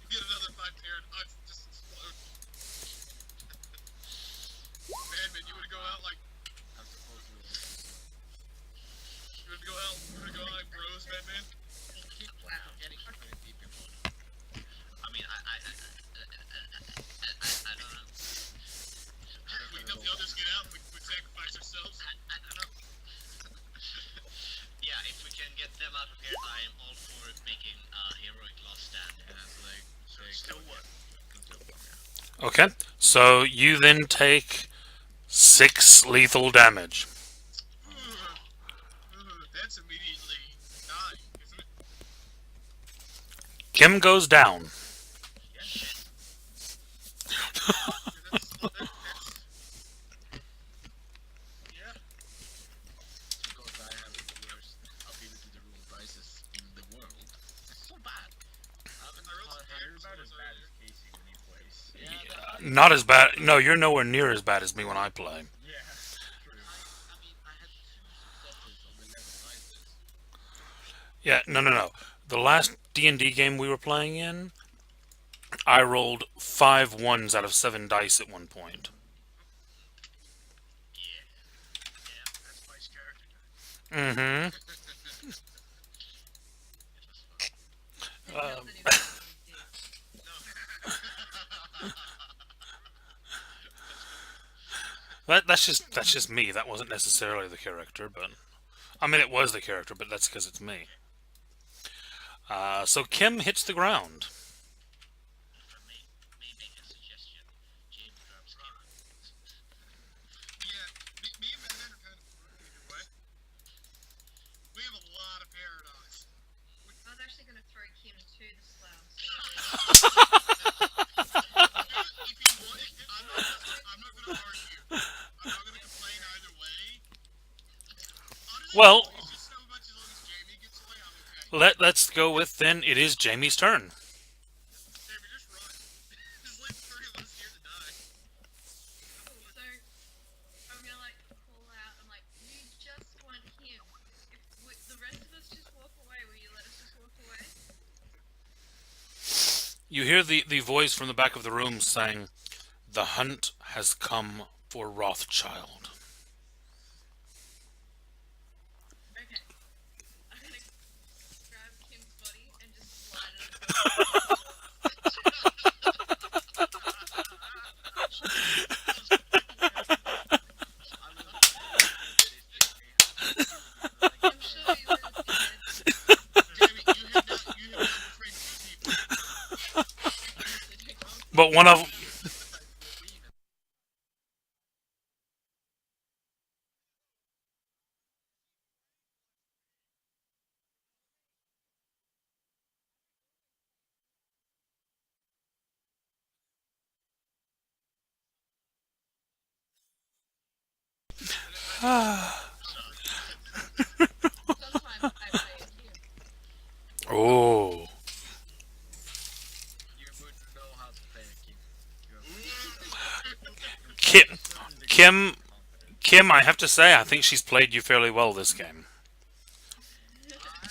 Speaker 3: Get another 5 paradox, just explode. Madman, you wanna go go out like
Speaker 4: I'm supposedly only Q1.
Speaker 3: you wanna go out? You wanna go out like bros, Batman?
Speaker 2: Wow. Getting pretty deep in water. I mean, I don't know.
Speaker 3: We can help the others get out. We sacrifice ourselves.
Speaker 2: I don't know. Yeah, if we can get them out of here, I am all for making a heroic last stand.
Speaker 4: Yeah, so they
Speaker 3: Still what?
Speaker 4: Still one, yeah.
Speaker 1: Okay, so you then take 6 lethal damage.
Speaker 3: That's immediately dying, isn't it?
Speaker 1: Kim goes down.
Speaker 3: Yeah, yeah.
Speaker 2: Because I have the worst ability to roll dice in the world. It's so bad.
Speaker 4: You're about as bad as Casey when he plays.
Speaker 2: Yeah,
Speaker 1: Not as bad. No, you're nowhere near as bad as me when I play.
Speaker 4: Yeah, true.
Speaker 2: I mean, I had 2 successes on 11 dices.
Speaker 1: Yeah, no. The last D&D game we were playing in, I rolled 5 ones out of 7 dice at one point.
Speaker 2: Yeah,
Speaker 3: That's my character.
Speaker 1: Mm-hmm.
Speaker 2: it was fun.
Speaker 5: It wasn't even a big deal.
Speaker 1: That's just me. That wasn't necessarily the character, but I mean it was the character, but that's because it's me. So Kim hits the ground.
Speaker 2: If I may make a suggestion, Jamie grabs Kim.
Speaker 3: Yeah, me and Batman are kind of either way. We have a lot of paradox.
Speaker 5: I was actually going to throw Kim to the slab, so...
Speaker 3: If you want, I'm not gonna argue. I'm not gonna complain either way. Honestly,
Speaker 1: Well,
Speaker 3: it's just so much as long as Jamie gets away, I'm okay.
Speaker 1: let's go with then. It is Jamie's turn.
Speaker 3: Jamie, just run. Just leave the 3 of us here to die.
Speaker 5: Cool, so I'm going to, like, call out, I'm like, you just want him. If the rest of us just walk away, will you let us just walk away?
Speaker 1: You hear the voice from the back of the room saying, "The hunt has come for Rothschild."
Speaker 5: Okay. I'm going to grab Kim's body and just slide it across. I'm sure you would have been
Speaker 3: Jamie, you have not betrayed 2 people.
Speaker 1: But one of
Speaker 5: Sometimes I play a Kim.
Speaker 1: oh,
Speaker 2: You would know how to play a Kim.
Speaker 1: Kim, I have to say, I think she's played you fairly well this game.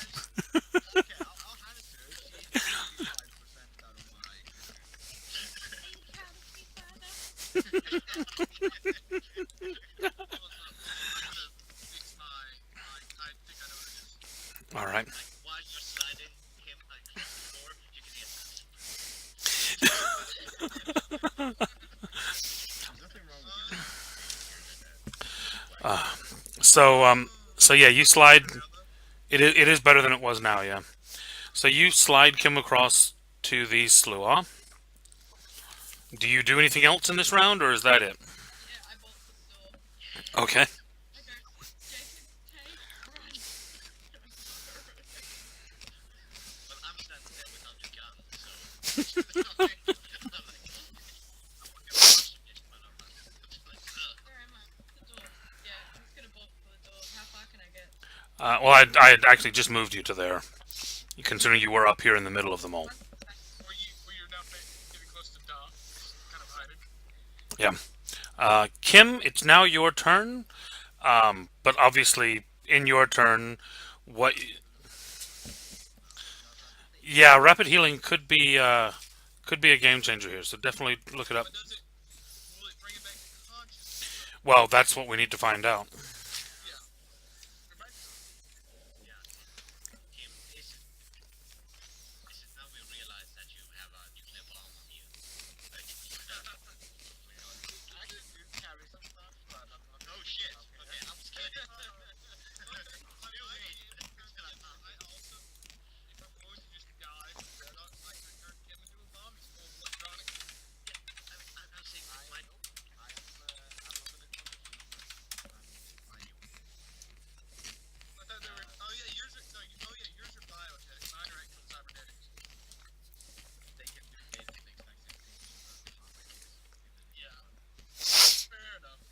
Speaker 2: Okay, I'll hand it to her. She's 85% out of my fix my I think I know what it is.
Speaker 1: All right.
Speaker 2: Like, while you're sliding him like before, you can hear
Speaker 4: There's nothing wrong with your
Speaker 1: So yeah, you slide. It is better than it was now. Yeah. So you slide Kim across to the Sluagh. Do you do anything else in this round, or is that it?
Speaker 5: Yeah, I bolt the door.
Speaker 1: Okay.
Speaker 5: I go, Jacob, take, run.
Speaker 2: Well, I'm standing there without your gun, so. I'm like, I want to rush him, but I'm not.
Speaker 5: Where am I? The door. Yeah, I'm just gonna bolt for the door. How far can I get?
Speaker 1: Well, I had actually just moved you to there, considering you were up here in the middle of them all.
Speaker 3: Where you're now getting close to Doc, kind of hiding.
Speaker 1: Yeah. Kim, it's now your turn. But obviously, in your turn, what? Yeah, rapid healing could be a game changer here. So definitely look it up.
Speaker 3: But will it bring it back to consciousness?
Speaker 1: Well, that's what we need to find out.
Speaker 3: Yeah. Remind me.
Speaker 2: Yeah. Kim, is it now we realize that you have a nuclear bomb on you? Like,
Speaker 4: I can do carry some stuff, but I'm not.
Speaker 2: oh shit. Okay, I'm scared.
Speaker 3: I also, if I'm going to just die from paradox, I could turn him into a bomb. He's full of electronics.
Speaker 2: I'm saying
Speaker 4: I
Speaker 2: my
Speaker 4: know. I'm not gonna control you. I knew.
Speaker 3: I thought they were. Oh yeah, yours are. No, oh yeah, yours are biotech. Mine are actual cybernetics.
Speaker 4: They can do basically the exact same things as the hardware is.
Speaker 2: yeah.
Speaker 3: Fair enough.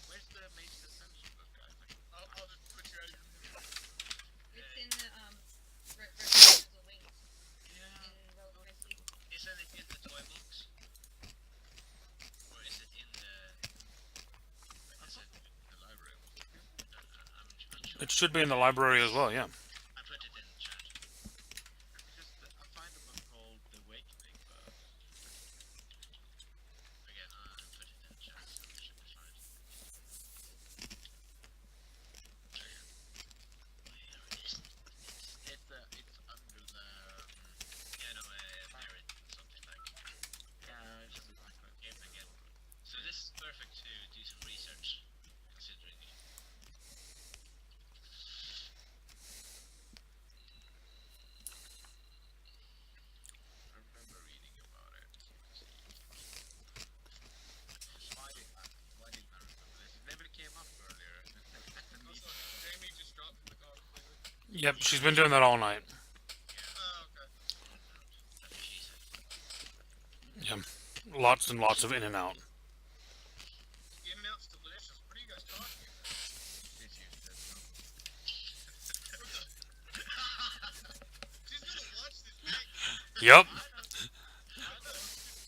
Speaker 4: Where's the Mage Ascension book, guys?
Speaker 3: I'll just put you out of your misery.
Speaker 5: It's in the Residential Wings
Speaker 2: Yeah.
Speaker 5: in Resi.
Speaker 2: Isn't it in the toy box? Or is it in the? Is it
Speaker 4: The library.
Speaker 2: I'm unsure.
Speaker 1: It should be in the library as well. Yeah.
Speaker 2: I put it in the chat.
Speaker 4: Because I find a book called The Awakening, but
Speaker 2: Again, I put it in the chat, so it should be fine. Where is it?
Speaker 4: it's under the
Speaker 2: Yeah, no, merit, something like.
Speaker 4: yeah, it should be like that.
Speaker 2: Game again. So this is perfect to do some research, considering it.
Speaker 4: I remember reading about it. Why didn't I remember this? It never came up earlier.
Speaker 3: Also, Jamie just dropped from the car completely.
Speaker 1: Yep. She's been doing that all night.
Speaker 3: Oh, okay.
Speaker 2: That's what she said.
Speaker 1: Yeah. Lots and lots of in and out.
Speaker 3: In and out's delicious. What are you guys talking about?
Speaker 4: This year, that's no.
Speaker 3: She's gonna watch this back.
Speaker 1: Yep.
Speaker 3: I know.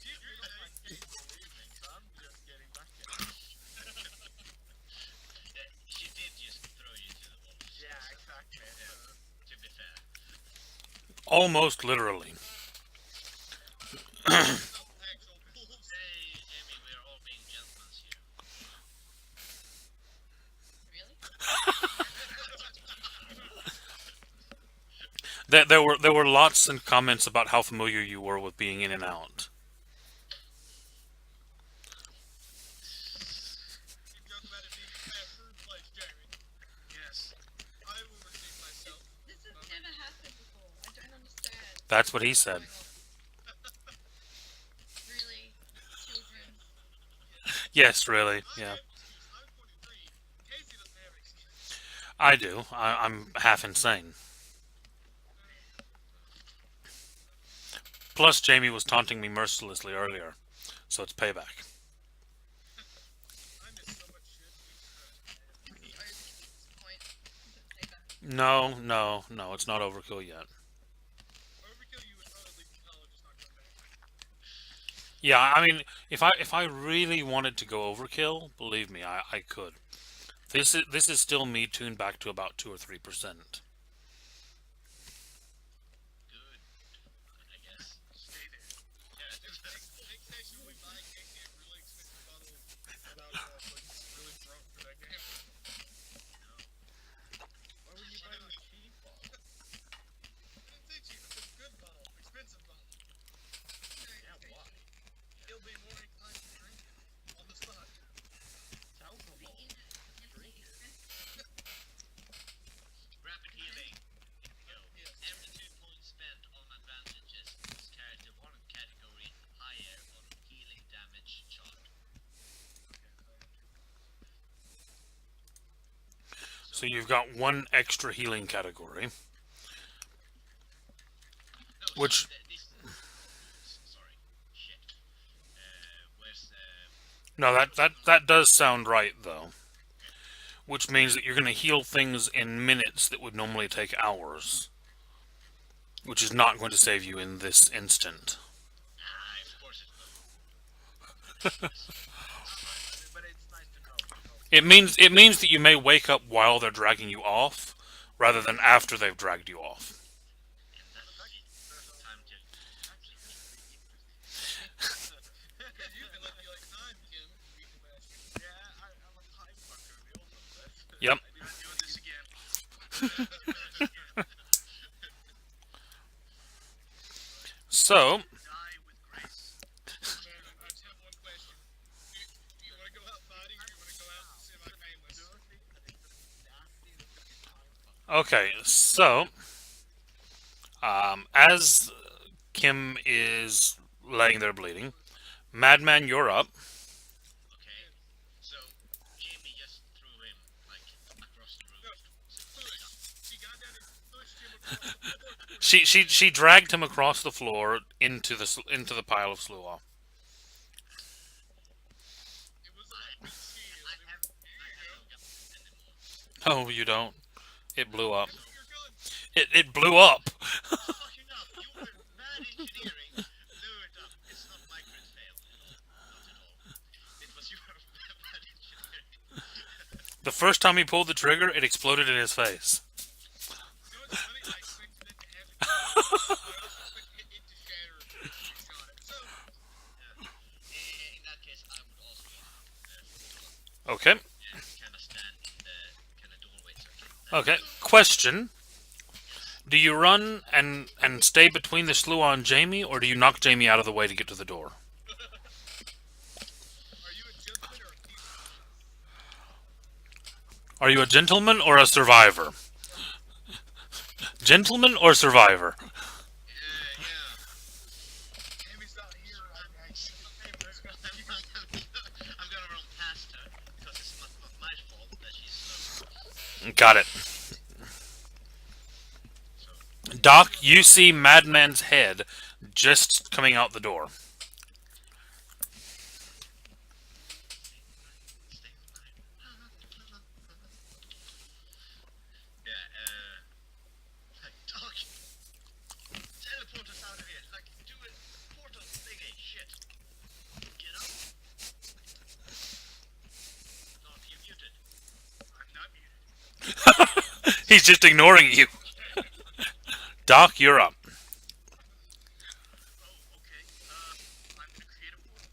Speaker 3: She's really like,
Speaker 4: So I'm just getting back at it.
Speaker 2: Yeah, she did just throw you to the wolves.
Speaker 4: Yeah, exactly.
Speaker 2: To be fair.
Speaker 1: Almost literally.
Speaker 3: actual wolves.
Speaker 2: Hey, Jamie, we are all being gentlemen here.
Speaker 5: Really?
Speaker 1: There were lots and comments about how familiar you were with being in and out.
Speaker 3: You joke about it being a fast-food place, Jamie.
Speaker 2: Yes.
Speaker 3: I will redeem myself.
Speaker 5: This has never happened before. I don't understand.
Speaker 1: That's what he said.
Speaker 5: Really? Children?
Speaker 1: Yes, really. Yeah.
Speaker 3: I'm 23. Casey doesn't have an excuse.
Speaker 1: I do. I'm half insane. Plus, Jamie was taunting me mercilessly earlier, so it's payback.
Speaker 3: I miss so much shit.
Speaker 5: It's point. Say that.
Speaker 1: No, no, no. It's not overkill yet.
Speaker 3: Overkill, you would probably leave college, just not come back.
Speaker 1: Yeah, I mean, if I really wanted to go overkill, believe me, I could. This is still me tuned back to about 2 or 3%.
Speaker 2: Good. I guess.
Speaker 3: Stay there.
Speaker 2: Yeah.
Speaker 3: Next station, we buy Casey a really expensive bottle about like really drunk for that game.
Speaker 4: Why would you buy a cheap bottle?
Speaker 3: I didn't say cheap. It's a good bottle, expensive bottle.
Speaker 4: Yeah, why?
Speaker 3: He'll be more inclined to drink it on the spot.
Speaker 4: Alcohol.
Speaker 2: Rapid healing. Go.
Speaker 3: Yes.
Speaker 2: Every 2 points spent on advantages is carried to one category higher on healing damage chart.
Speaker 1: So you've got one extra healing category.
Speaker 2: No,
Speaker 1: Which-
Speaker 2: sorry. Shit. Where's
Speaker 1: No, that does sound right though. Which means that you're going to heal things in minutes that would normally take hours. Which is not going to save you in this instant.
Speaker 2: of course it will.
Speaker 4: But it's nice to know.
Speaker 1: It means that you may wake up while they're dragging you off, rather than after they've dragged you off.
Speaker 2: And that's the time to
Speaker 4: Actually, really interesting.
Speaker 3: Because you've been lucky like time, Kim. We can
Speaker 1: So,
Speaker 2: Die with grace.
Speaker 3: Brandon, I just have one question. Do you want to go out fighting or do you want to go out semi-painless?
Speaker 1: okay, so, as Kim is laying there bleeding, Madman, you're up.
Speaker 2: Okay. So Jamie just threw him like across the room.
Speaker 3: No, push. She got down and pushed him across the floor.
Speaker 1: She dragged him across the floor into the pile of sluaw.
Speaker 3: It was like big shield.
Speaker 2: I have no guns anymore.
Speaker 1: Oh, you don't. It blew up.
Speaker 3: Your gun.
Speaker 1: It blew up.
Speaker 2: Fucking up. You were bad engineering. Blew it up. It's not my crit fail. Not at all. It was your bad engineering.
Speaker 1: The first time he pulled the trigger, it exploded in his face.
Speaker 3: You know what's funny? I expected it to have it. I also expected it to shatter when you shot it. So,
Speaker 2: In that case, I would also
Speaker 1: Okay.
Speaker 2: kind of stand in the kind of doorway circle.
Speaker 1: Okay. Question. Do you run and stay between the sluaw and Jamie, or do you knock Jamie out of the way to get to the door?
Speaker 3: are you a gentleman or a thief?
Speaker 1: Are you a gentleman or a survivor? Gentleman or survivor?
Speaker 2: Yeah.
Speaker 3: Tammy's not here. I can't pay for this.
Speaker 2: I'm gonna run past her because it's not my fault that she's slow.
Speaker 1: Got it. Doc, you see Madman's head just coming out the door.
Speaker 2: Stay alive. Yeah, like, Doc, teleport us out of here. Like, do a portal thingy. Shit. Get up. Doc, you muted.
Speaker 3: I'm not muted.
Speaker 1: He's just ignoring you. Doc, you're up.
Speaker 2: Oh, okay. I'm gonna create a portal.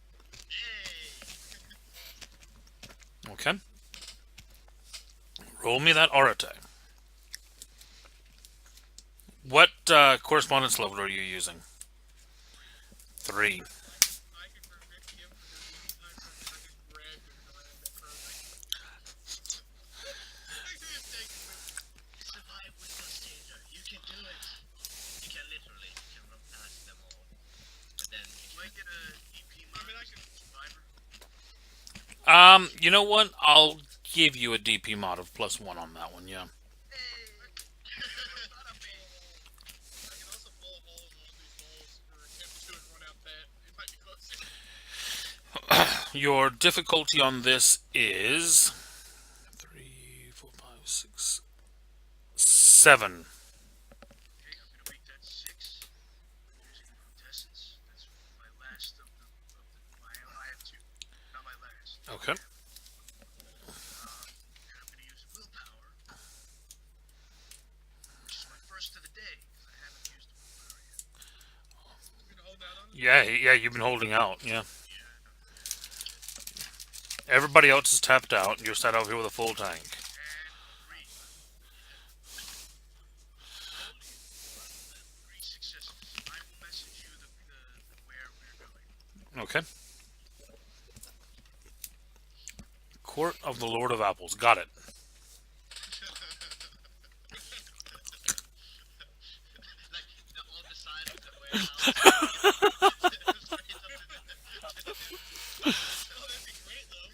Speaker 2: Yay!
Speaker 1: Okay. Roll me that Arate. What correspondence level are you using? 3.
Speaker 3: I can prevent him from doing any time I can grab him and around that frozen.
Speaker 2: Survive with us, Taylor. You can do it. You can literally run past them all. But then you might get a EP
Speaker 3: I mean, I can.
Speaker 2: survivor.
Speaker 1: You know what? I'll give you a DP mod of +1 on that one, yeah.
Speaker 3: Not a big hole. I can also blow a hole in one of these holes for attempt to and run out that. It might be closer.
Speaker 1: Your difficulty on this is 3, 4, 5, 6, 7.
Speaker 2: Okay, I'm gonna make that 6. Using quintessence. That's my last of the I have 2. Not my last.
Speaker 1: Okay.
Speaker 2: And I'm gonna use willpower. Which is my first of the day, because I haven't used the willpower yet.
Speaker 3: You can hold out on it.
Speaker 1: Yeah, you've been holding out, yeah. Everybody else is tapped out, and you're sat over here with a full tank.
Speaker 2: And 3. 3 successes. I will message you the where we're going.
Speaker 1: Okay. Court of the Lord of Apples. Got it.
Speaker 2: Like on the side of the warehouse.
Speaker 3: Oh, that'd be great though.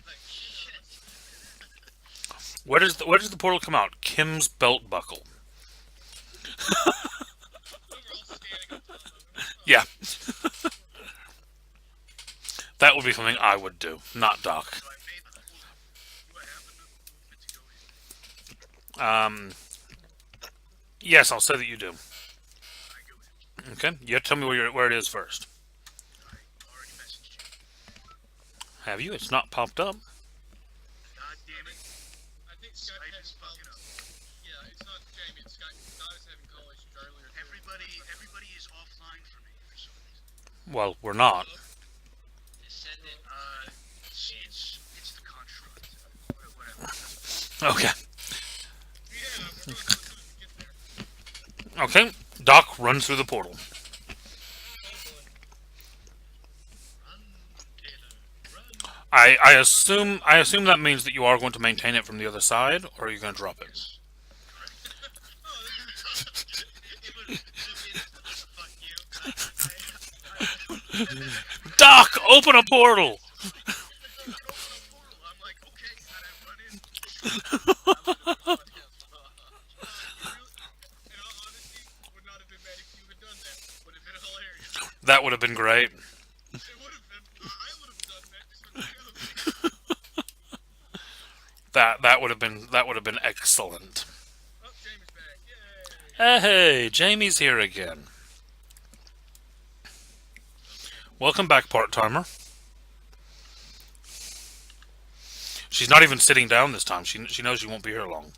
Speaker 2: Like shit.
Speaker 1: Where does the portal come out? Kim's belt buckle.
Speaker 3: We were all standing on top of it.
Speaker 1: Yeah. That would be something I would do, not Doc.
Speaker 2: So I made the pool. Do I have enough movement to go in?
Speaker 1: Yes, I'll say that you do.
Speaker 2: I go in.
Speaker 1: Okay. You have to tell me where it is first.
Speaker 2: I already messaged you.
Speaker 1: Have you? It's not popped up.
Speaker 2: God damn it.
Speaker 3: I think Scott
Speaker 2: Skype
Speaker 3: has
Speaker 2: is fucking up.
Speaker 3: Yeah, it's not Jamie. It's Scott. Scott is having call issues earlier. too.
Speaker 2: Everybody is offline for me for some reason.
Speaker 1: Well, we're not.
Speaker 2: Send it. It's the construct. Whatever.
Speaker 1: Okay.
Speaker 3: Yeah, we're really close to get there.
Speaker 1: Okay. Doc runs through the portal. I assume that means that you are going to maintain it from the other side, or are you going to drop it? Doc, open a portal. That would have been great. That would have been excellent. Hey, Jamie's here again. Welcome back, part-timer. She's not even sitting down this time. She knows she won't be here long.